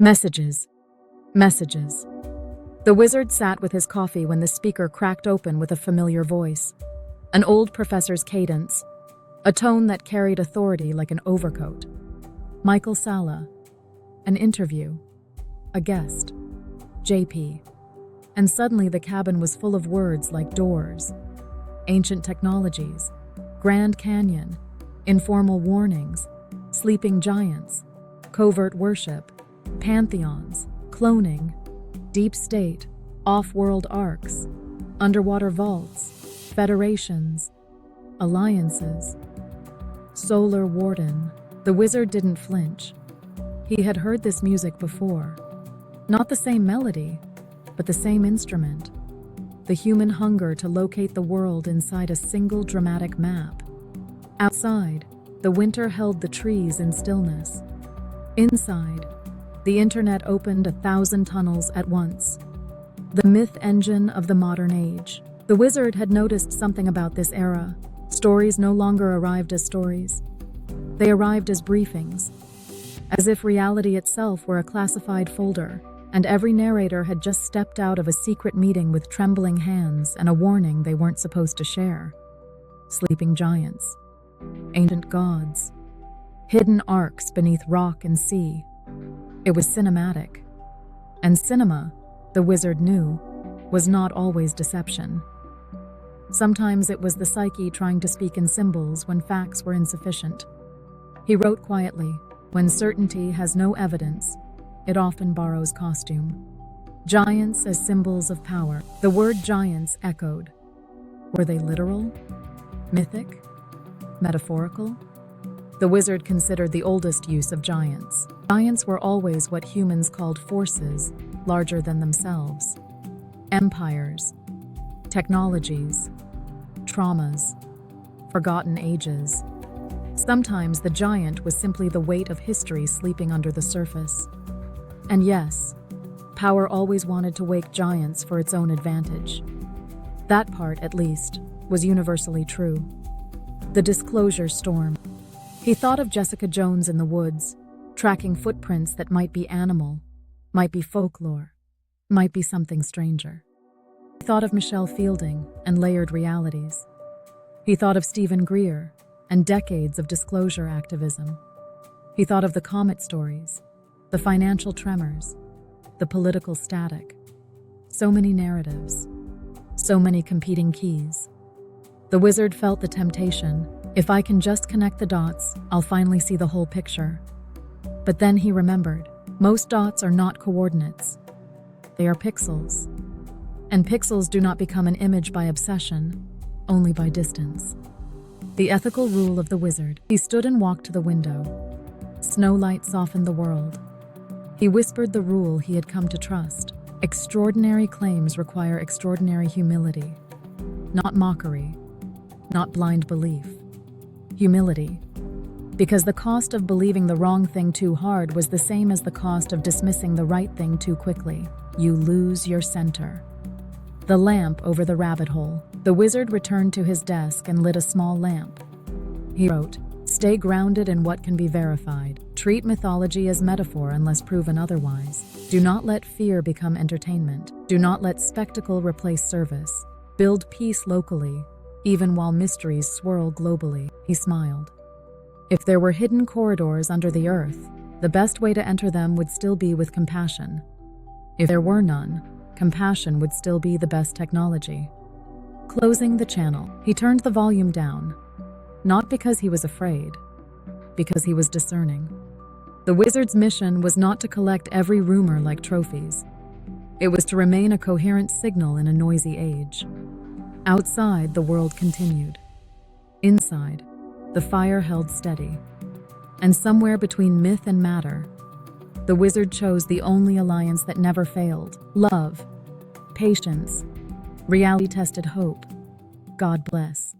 Messages. Messages. The wizard sat with his coffee when the speaker cracked open with a familiar voice. An old professor's cadence, a tone that carried authority like an overcoat. Michael Salla. An interview. A guest. JP. And suddenly the cabin was full of words like doors, ancient technologies, Grand Canyon, informal warnings, sleeping giants, covert worship, pantheons, cloning, deep state, off-world arcs, underwater vaults, federations, alliances. Solar Warden. The wizard didn't flinch. He had heard this music before. Not the same melody, but the same instrument. The human hunger to locate the world inside a single dramatic map. Outside, the winter held the trees in stillness. Inside, the internet opened 1,000 tunnels at once. The myth engine of the modern age. The wizard had noticed something about this era. Stories no longer arrived as stories. They arrived as briefings, as if reality itself were a classified folder, and every narrator had just stepped out of a secret meeting with trembling hands and a warning they weren't supposed to share. Sleeping giants, ancient gods, hidden arcs beneath rock and sea. It was cinematic. And cinema, the wizard knew, was not always deception. Sometimes it was the psyche trying to speak in symbols when facts were insufficient. He wrote quietly, when certainty has no evidence, it often borrows costume. Giants as symbols of power. The word giants echoed. Were they literal? Mythic? Metaphorical? The wizard considered the oldest use of giants. Giants were always what humans called forces, larger than themselves. Empires, technologies, traumas, forgotten ages. Sometimes the giant was simply the weight of history sleeping under the surface. And yes, power always wanted to wake giants for its own advantage. That part, at least, was universally true. The disclosure storm. He thought of Jessica Jones in the woods, tracking footprints that might be animal, might be folklore, might be something stranger. He thought of Michelle Fielding and layered realities. He thought of Steven Greer and decades of disclosure activism. He thought of the comet stories, the financial tremors, the political static. So many narratives, so many competing keys. The wizard felt the temptation. If I can just connect the dots, I'll finally see the whole picture. But then he remembered, most dots are not coordinates. They are pixels. And pixels do not become an image by obsession, only by distance. The ethical rule of the wizard. He stood and walked to the window. Snowlight softened the world. He whispered the rule he had come to trust. Extraordinary claims require extraordinary humility. Not mockery, not blind belief. Humility. Because the cost of believing the wrong thing too hard was the same as the cost of dismissing the right thing too quickly. You lose your center. The lamp over the rabbit hole. The wizard returned to his desk and lit a small lamp. He wrote, "Stay grounded in what can be verified. Treat mythology as metaphor unless proven otherwise. Do not let fear become entertainment. Do not let spectacle replace service. Build peace locally, even while mysteries swirl globally." He smiled. If there were hidden corridors under the earth, the best way to enter them would still be with compassion. If there were none, compassion would still be the best technology. Closing the channel, he turned the volume down, not because he was afraid, because he was discerning. The wizard's mission was not to collect every rumor like trophies. It was to remain a coherent signal in a noisy age. Outside, the world continued. Inside, the fire held steady. And somewhere between myth and matter, the wizard chose the only alliance that never failed. Love, patience, reality-tested hope. God bless.